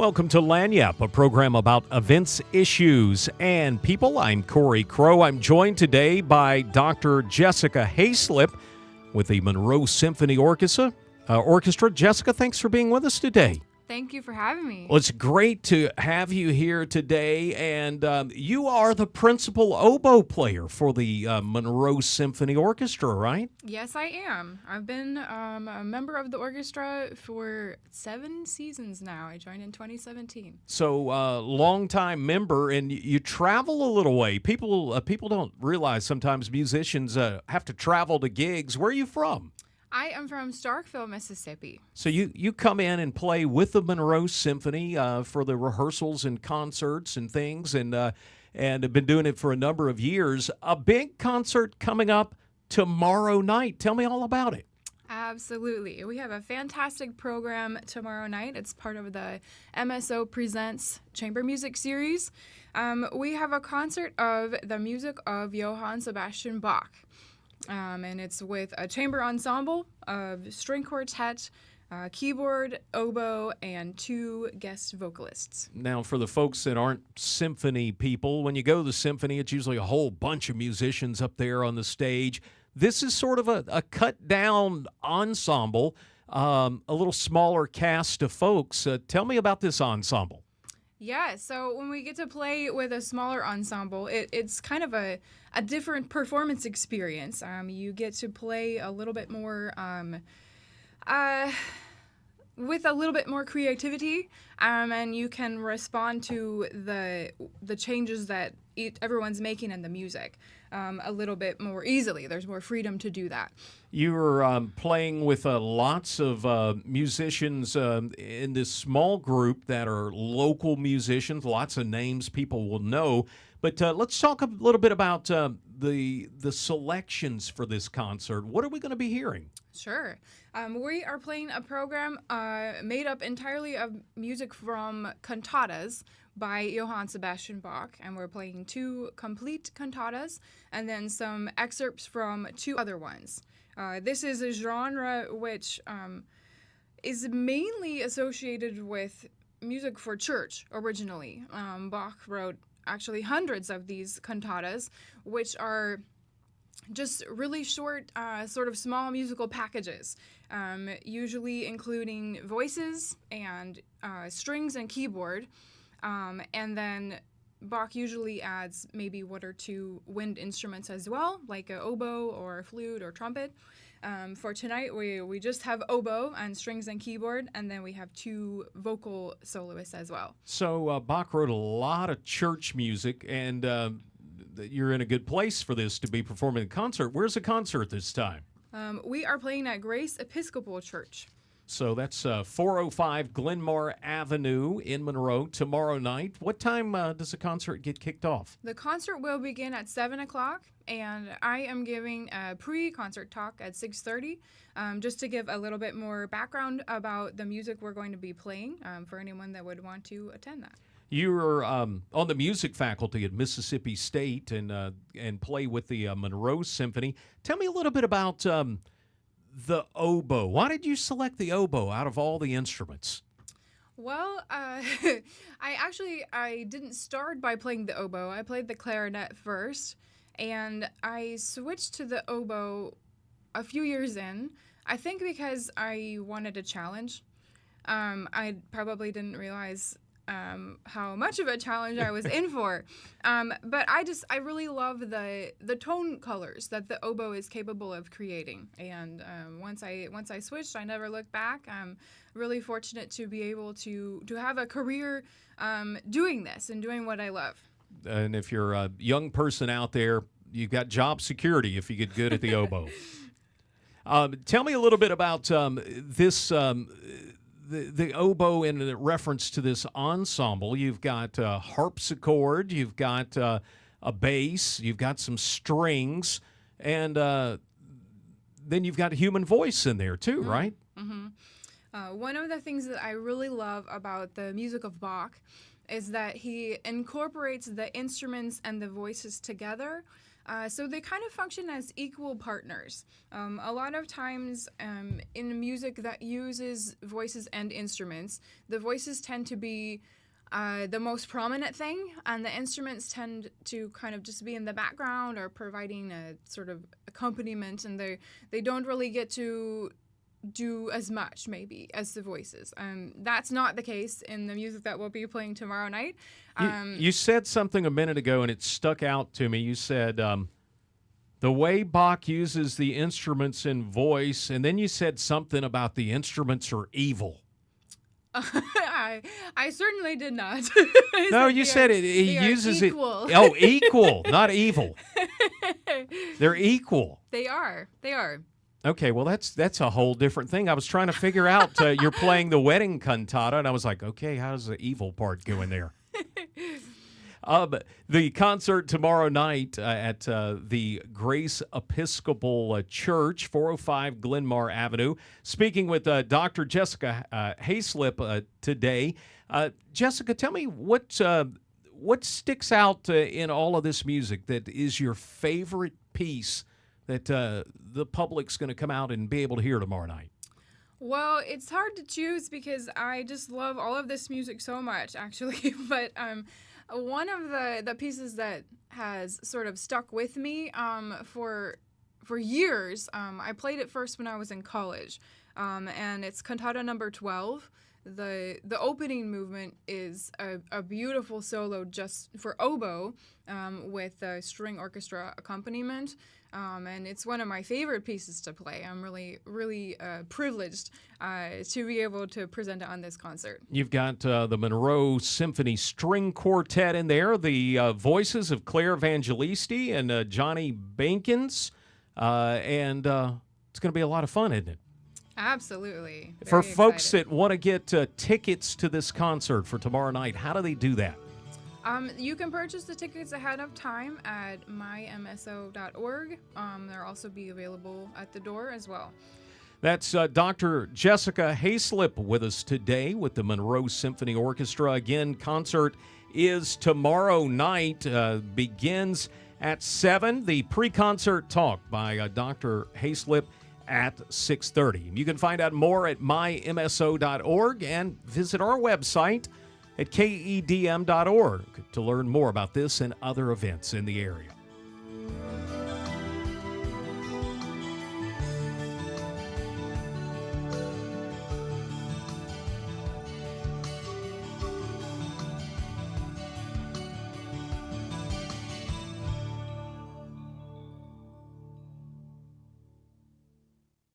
Welcome to Lagniappe, a program about events, issues, and people. I'm Cory Crowe. I'm joined today by Dr. Jessica Haislip with the Monroe Symphony Orchestra. Jessica, thanks for being with us today. Thank you for having me. Well, it's great to have you here today, and you are the principal oboe player for the Monroe Symphony Orchestra, right? Yes, I am. I've been a member of the orchestra for 7 seasons now. I joined in 2017. So, long-time member, and you travel a little way. People don't realize sometimes musicians have to travel to gigs. Where are you from? I am from Starkville, Mississippi. So you come in and play with the Monroe Symphony for the rehearsals and concerts and things, and have been doing it for a number of years. A big concert coming up tomorrow night. Tell me all about it. Absolutely. We have a fantastic program tomorrow night. It's part of the MSO Presents Chamber Music Series. We have a concert of the music of Johann Sebastian Bach. And it's with a chamber ensemble of string quartet, keyboard, oboe, and 2 guest vocalists. Now, for the folks that aren't symphony people, when you go to the symphony, it's usually a whole bunch of musicians up there on the stage. This is sort of a cut-down ensemble, a little smaller cast of folks. Tell me about this ensemble. Yeah, so when we get to play with a smaller ensemble, it's kind of a different performance experience. You get to play a little bit more with a little bit more creativity, and you can respond to the changes that everyone's making in the music a little bit more easily. There's more freedom to do that. You're playing with lots of musicians in this small group that are local musicians, lots of names people will know. But let's talk a little bit about the selections for this concert. What are we going to be hearing? Sure. We are playing a program made up entirely of music from cantatas by Johann Sebastian Bach, and we're playing 2 complete cantatas and then some excerpts from 2 other ones. This is a genre which is mainly associated with music for church originally. Bach wrote actually hundreds of these cantatas, which are just really short, sort of small musical packages, usually including voices and strings and keyboard. And then Bach usually adds maybe 1 or 2 wind instruments as well, like an oboe or a flute or trumpet. For tonight, we just have oboe and strings and keyboard, and then we have 2 vocal soloists as well. So Bach wrote a lot of church music, and you're in a good place for this to be performing a concert. Where's the concert this time? We are playing at Grace Episcopal Church. So that's 405 Glenmar Avenue in Monroe tomorrow night. What time does the concert get kicked off? The concert will begin at 7 o'clock, and I am giving a pre-concert talk at 6:30, just to give a little bit more background about the music we're going to be playing for anyone that would want to attend that. You're on the music faculty at Mississippi State and play with the Monroe Symphony. Tell me a little bit about the oboe. Why did you select the oboe out of all the instruments? Well, I didn't start by playing the oboe. I played the clarinet first, and I switched to the oboe a few years in, I think because I wanted a challenge. I probably didn't realize how much of a challenge I was in for. But I really love the tone colors that the oboe is capable of creating. And once I switched, I never looked back. I'm really fortunate to be able to have a career doing this and doing what I love. And if you're a young person out there, you've got job security if you get good at the oboe. Tell me a little bit about this. The oboe in reference to this ensemble. You've got a harpsichord, you've got a bass, you've got some strings, and then you've got a human voice in there too, right? Mm-hmm. One of the things that I really love about the music of Bach is that he incorporates the instruments and the voices together So they kind of function as equal partners. A lot of times in music that uses voices and instruments, the voices tend to be the most prominent thing, and the instruments tend to kind of just be in the background or providing a sort of accompaniment, and they don't really get to do as much maybe as the voices. That's not the case in the music that we'll be playing tomorrow night. You said something a minute ago, and it stuck out to me. You said the way Bach uses the instruments in voice, and then you said something about the instruments are evil. I certainly did not. No, you said it. He uses equal. it. Oh, equal, not evil. They're equal. They are. Okay, well, that's a whole different thing. I was trying to figure out, you're playing the wedding cantata, and I was like, okay, how does the evil part go in there? The concert tomorrow night at the Grace Episcopal Church, 405 Glenmar Avenue. Speaking with Dr. Jessica Haislip today. Jessica, tell me what sticks out in all of this music that is your favorite piece that the public's going to come out and be able to hear tomorrow night? Well, it's hard to choose because I just love all of this music so much, actually. But one of the pieces that has sort of stuck with me for years, I played it first when I was in college, and it's Cantata number 12. The opening movement is a beautiful solo just for oboe with a string orchestra accompaniment, and it's one of my favorite pieces to play. I'm really, really privileged to be able to present it on this concert. You've got the Monroe Symphony String Quartet in there, the voices of Claire Evangelisti and Johnny Bankins, and it's going to be a lot of fun, isn't it? Absolutely. For Very folks excited. that want to get tickets to this concert for tomorrow night, how do they do that? You can purchase the tickets ahead of time at mymso.org. They'll also be available at the door as well. That's Dr. Jessica Haislip with us today with the Monroe Symphony Orchestra. Again, concert is tomorrow night, begins at 7. The pre-concert talk by Dr. Haislip at 6:30. You can find out more at mymso.org and visit our website at KEDM.org to learn more about this and other events in the area.